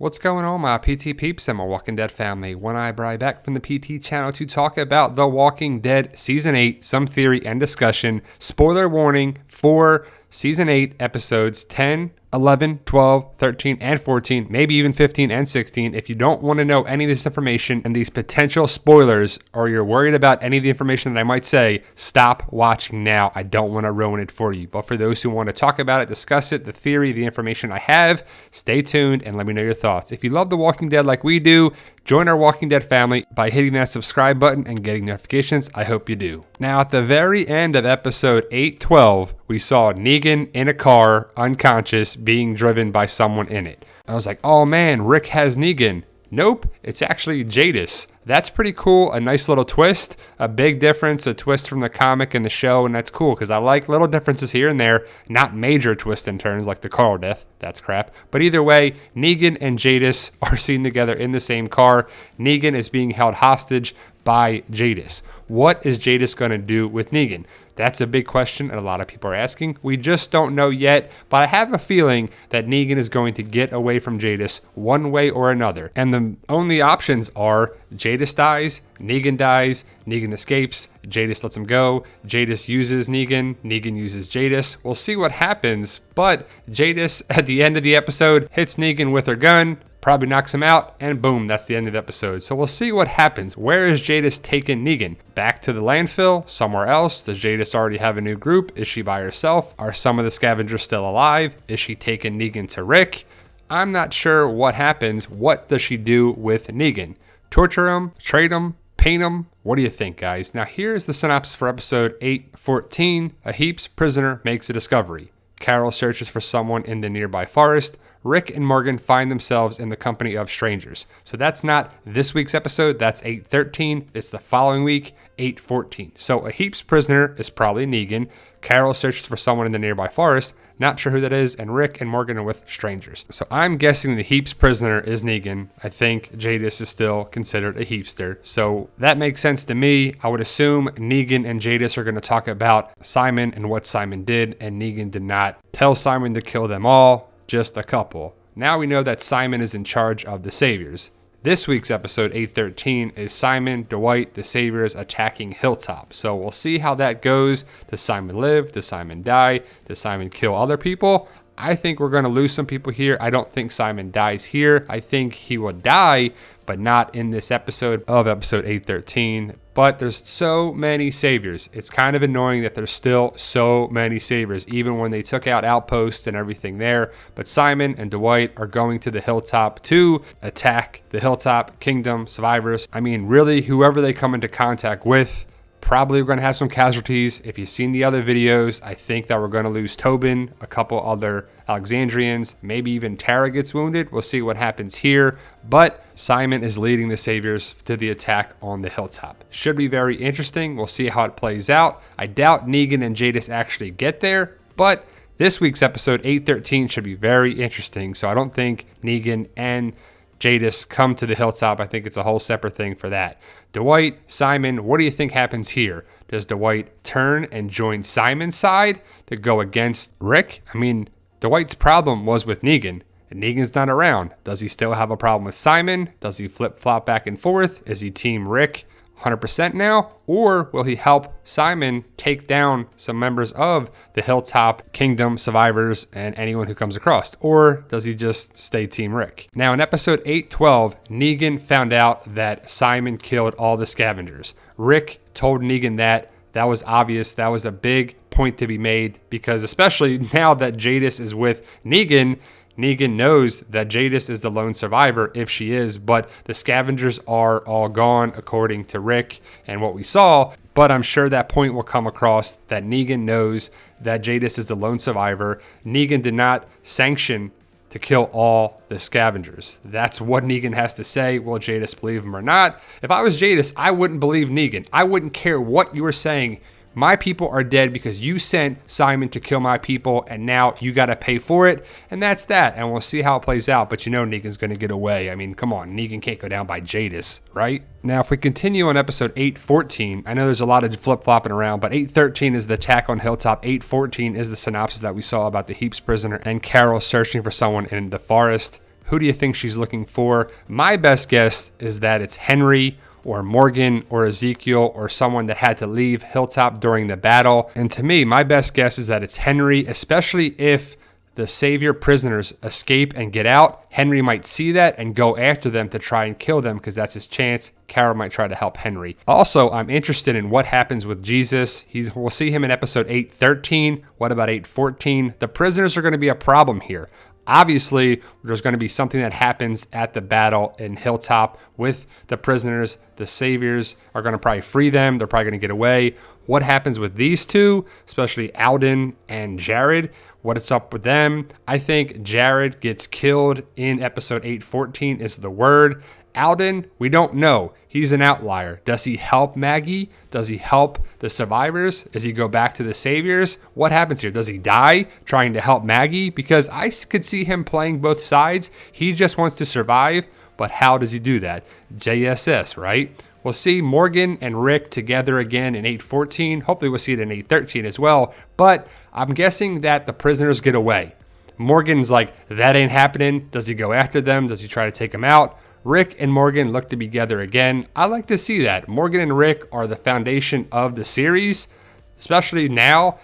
What's going on, my PT peeps and my Walking Dead family? One Eye Bri back from the PT channel to talk about The Walking Dead Season 8, some theory and discussion. Spoiler warning for Season 8, episodes 10, 11, 12, 13, and 14, maybe even 15 and 16. If you don't want to know any of this information and these potential spoilers, or you're worried about any of the information that I might say, stop watching now. I don't want to ruin it for you. But for those who want to talk about it, discuss it, the theory, the information I have, stay tuned and let me know your thoughts. If you love The Walking Dead like we do, join our Walking Dead family by hitting that subscribe button and getting notifications. I hope you do. Now, at the very end of episode 812, we saw Negan in a car, unconscious, being driven by someone in it. I was like, oh man, Rick has Negan. Nope, it's actually Jadis. That's pretty cool. A nice little twist, a big difference, a twist from the comic and the show, and that's cool because I like little differences here and there, not major twists and turns like the Carl death. That's crap. But either way, Negan and Jadis are seen together in the same car. Negan is being held hostage by Jadis. What is Jadis going to do with Negan? That's a big question and a lot of people are asking. We just don't know yet, but I have a feeling that Negan is going to get away from Jadis one way or another. And the only options are Jadis dies, Negan escapes, Jadis lets him go, Jadis uses Negan uses Jadis. We'll see what happens, but Jadis at the end of the episode hits Negan with her gun, probably knocks him out, and boom, that's the end of the episode. So we'll see what happens. Where is Jadis taking Negan? Back to the landfill? Somewhere else? Does Jadis already have a new group? Is she by herself? Are some of the scavengers still alive? Is she taking Negan to Rick? I'm not sure what happens. What does she do with Negan? Torture him? Trade him? Paint him? What do you think, guys? Now here's the synopsis for episode 814. A Heaps prisoner makes a discovery. Carol searches for someone in the nearby forest. Rick and Morgan find themselves in the company of strangers. So that's not this week's episode. That's 813. It's the following week, 814. So a Heaps prisoner is probably Negan. Carol searches for someone in the nearby forest. Not sure who that is. And Rick and Morgan are with strangers. So I'm guessing the Heaps prisoner is Negan. I think Jadis is still considered a Heapster. So that makes sense to me. I would assume Negan and Jadis are going to talk about Simon and what Simon did. And Negan did not tell Simon to kill them all. Just a couple. Now we know that Simon is in charge of the Saviors. This week's episode 813 is Simon, Dwight, the Saviors attacking Hilltop. So we'll see how that goes. Does Simon live? Does Simon die? Does Simon kill other people? I think we're going to lose some people here. I don't think Simon dies here. I think he will die, but not in this episode of episode 813. But there's so many Saviors. It's kind of annoying that there's still so many Saviors, even when they took out Outpost and everything there. But Simon and Dwight are going to the Hilltop to attack the Hilltop Kingdom survivors. I mean, really, whoever they come into contact with, probably we're going to have some casualties. If you've seen the other videos, I think that we're going to lose Tobin, a couple other Alexandrians, maybe even Tara gets wounded. We'll see what happens here. But Simon is leading the Saviors to the attack on the Hilltop. Should be very interesting. We'll see how it plays out. I doubt Negan and Jadis actually get there, but this week's episode 813 should be very interesting. So I don't think Negan and Jadis come to the Hilltop. I think it's a whole separate thing for that. Dwight, Simon, what do you think happens here? Does Dwight turn and join Simon's side to go against Rick? I mean, Dwight's problem was with Negan, and Negan's not around. Does he still have a problem with Simon? Does he flip-flop back and forth? Is he team Rick 100% now? Or will he help Simon take down some members of the Hilltop Kingdom survivors and anyone who comes across? Or does he just stay team Rick? Now in episode 812, Negan found out that Simon killed all the scavengers. Rick told Negan that. That was obvious. That was a big point to be made because especially now that Jadis is with Negan, Negan knows that Jadis is the lone survivor if she is, but the scavengers are all gone according to Rick and what we saw. But I'm sure that point will come across that Negan knows that Jadis is the lone survivor. Negan did not sanction to kill all the scavengers. That's what Negan has to say. Will Jadis believe him or not? If I was Jadis, I wouldn't believe Negan. I wouldn't care what you were saying. My people are dead because you sent Simon to kill my people, and now you got to pay for it. And that's that. And we'll see how it plays out. But you know Negan's going to get away. I mean, come on. Negan can't go down by Jadis, right? Now, if we continue on episode 814, I know there's a lot of flip-flopping around, but 813 is the attack on Hilltop. 814 is the synopsis that we saw about the Heaps prisoner and Carol searching for someone in the forest. Who do you think she's looking for? My best guess is that it's Henry or Morgan or Ezekiel or someone that had to leave Hilltop during the battle. And to me, my best guess is that it's Henry, especially if the Savior prisoners escape and get out. Henry might see that and go after them to try and kill them because that's his chance. Kara might try to help Henry. Also, I'm interested in what happens with Jesus. We'll see him in episode 8:13. What about 8:14? The prisoners are going to be a problem here. Obviously, there's going to be something that happens at the battle in Hilltop with the prisoners. The Saviors are going to probably free them. They're probably going to get away. What happens with these two, especially Alden and Jared? What is up with them? I think Jared gets killed in episode 8:14 is the word. Alden, we don't know. He's an outlier. Does he help Maggie? Does he help the survivors? Does he go back to the Saviors? What happens here? Does he die trying to help Maggie? Because I could see him playing both sides. He just wants to survive, but how does he do that? JSS, right? We'll see Morgan and Rick together again in 8:14. Hopefully we'll see it in 8:13 as well. But I'm guessing that the prisoners get away. Morgan's like, that ain't happening. Does he go after them? Does he try to take them out? Rick and Morgan look to be together again. I like to see that. Morgan and Rick are the foundation of the series, especially now.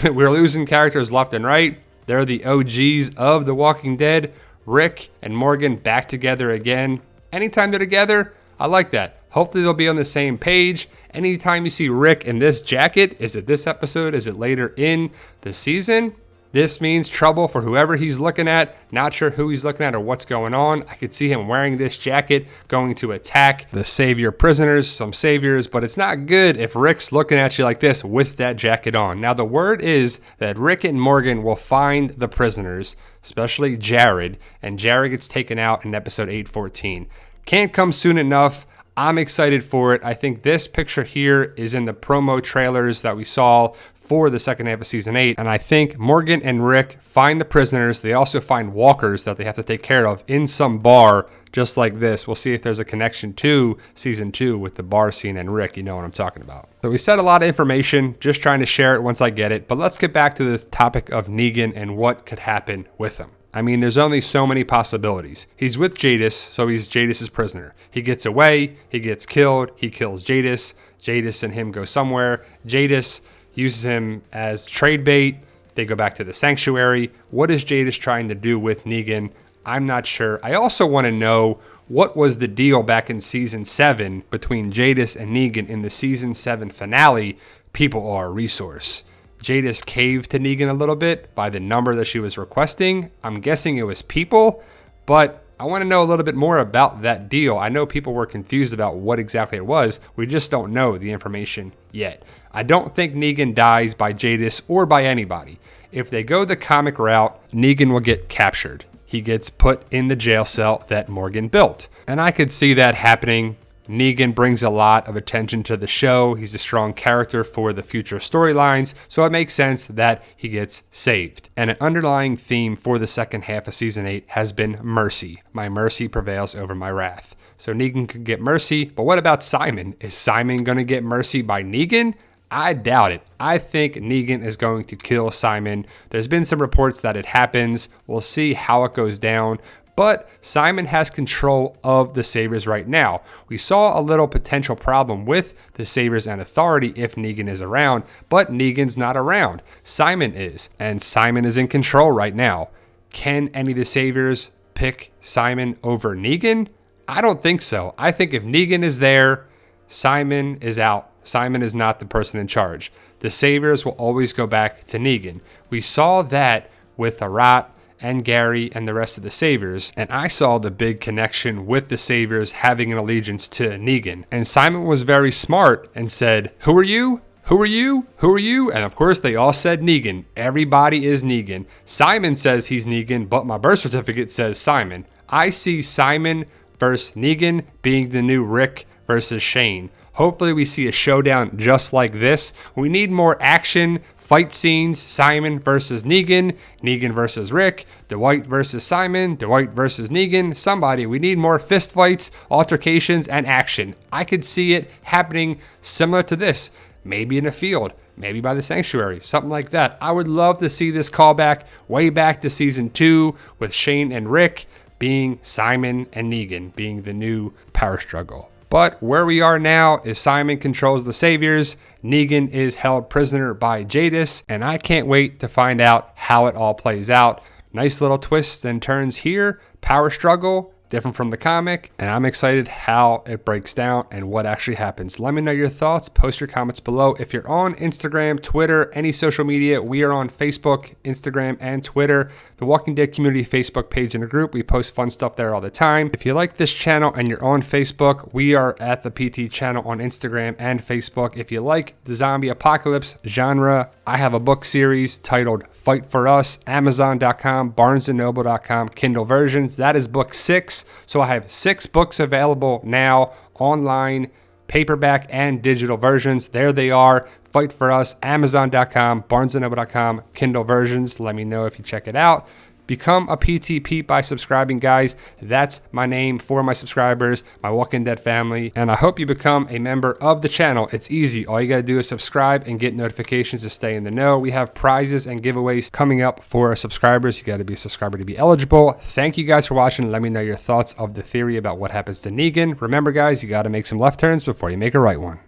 We're losing characters left and right. They're the OGs of The Walking Dead. Rick and Morgan back together again. Anytime they're together, I like that. Hopefully they'll be on the same page. Anytime you see Rick in this jacket, is it this episode? Is it later in the season? This means trouble for whoever he's looking at. Not sure who he's looking at or what's going on. I could see him wearing this jacket going to attack the Savior prisoners, some Saviors, but it's not good if Rick's looking at you like this with that jacket on. Now, the word is that Rick and Morgan will find the prisoners, especially Jared, and Jared gets taken out in episode 8:14. Can't come soon enough. I'm excited for it. I think this picture here is in the promo trailers that we saw for the second half of season 8. And I think Morgan and Rick find the prisoners. They also find walkers that they have to take care of in some bar just like this. We'll see if there's a connection to season 2 with the bar scene and Rick. You know what I'm talking about. So we said a lot of information, just trying to share it once I get it. But let's get back to this topic of Negan and what could happen with him. I mean, there's only so many possibilities. He's with Jadis, so he's Jadis' prisoner. He gets away, he gets killed, he kills Jadis. Jadis and him go somewhere. Jadis uses him as trade bait. They go back to the sanctuary. What is Jadis trying to do with Negan? I'm not sure. I also want to know what was the deal back in season 7 between Jadis and Negan in the season 7 finale. People are a resource. Jadis caved to Negan a little bit by the number that she was requesting. I'm guessing it was people, but I want to know a little bit more about that deal. I know people were confused about what exactly it was. We just don't know the information yet. I don't think Negan dies by Jadis or by anybody. If they go the comic route, Negan will get captured. He gets put in the jail cell that Morgan built. And I could see that happening. Negan brings a lot of attention to the show. He's a strong character for the future storylines, so it makes sense that he gets saved. And an underlying theme for the second half of season 8 has been mercy. My mercy prevails over my wrath. So Negan could get mercy, but what about Simon? Is Simon going to get mercy by Negan? I doubt it. I think Negan is going to kill Simon. There's been some reports that it happens. We'll see how it goes down. But Simon has control of the Saviors right now. We saw a little potential problem with the Saviors and Authority if Negan is around, but Negan's not around. Simon is, and Simon is in control right now. Can any of the Saviors pick Simon over Negan? I don't think so. I think if Negan is there, Simon is out. Simon is not the person in charge. The Saviors will always go back to Negan. We saw that with Arat and Gary and the rest of the Saviors, and I saw the big connection with the Saviors having an allegiance to Negan. And Simon was very smart and said, "Who are you? Who are you? Who are you?" And of course they all said Negan. Everybody is Negan. Simon says he's Negan, but my birth certificate says Simon. I see Simon versus Negan being the new Rick versus Shane. Hopefully we see a showdown just like this. We need more action, fight scenes, Simon versus Negan, Negan versus Rick, Dwight versus Simon, Dwight versus Negan, somebody. We need more fist fights, altercations, and action. I could see it happening similar to this, maybe in a field, maybe by the sanctuary, something like that. I would love to see this callback way back to season 2 with Shane and Rick. being Simon and Negan, being the new power struggle. But where we are now is Simon controls the Saviors, Negan is held prisoner by Jadis, and I can't wait to find out how it all plays out. Nice little twists and turns here, power struggle, different from the comic, and I'm excited how it breaks down and what actually happens. Let me know your thoughts. Post your comments below. If you're on Instagram, Twitter, any social media, we are on Facebook, Instagram, and Twitter. The Walking Dead Community Facebook page and a group. We post fun stuff there all the time. If you like this channel and you're on Facebook, we are at the PT channel on Instagram and Facebook. If you like the zombie apocalypse genre, I have a book series titled Fight for Us, Amazon.com, BarnesandNoble.com, Kindle versions. That is book 6. So I have 6 books available now online, paperback and digital versions. There they are. Fight for Us, Amazon.com, BarnesandNoble.com, Kindle versions. Let me know if you check it out. Become a PT Peep by subscribing, guys. That's my name for my subscribers, my Walking Dead family. And I hope you become a member of the channel. It's easy. All you got to do is subscribe and get notifications to stay in the know. We have prizes and giveaways coming up for our subscribers. You got to be a subscriber to be eligible. Thank you guys for watching. Let me know your thoughts of the theory about what happens to Negan. Remember, guys, you got to make some left turns before you make a right one.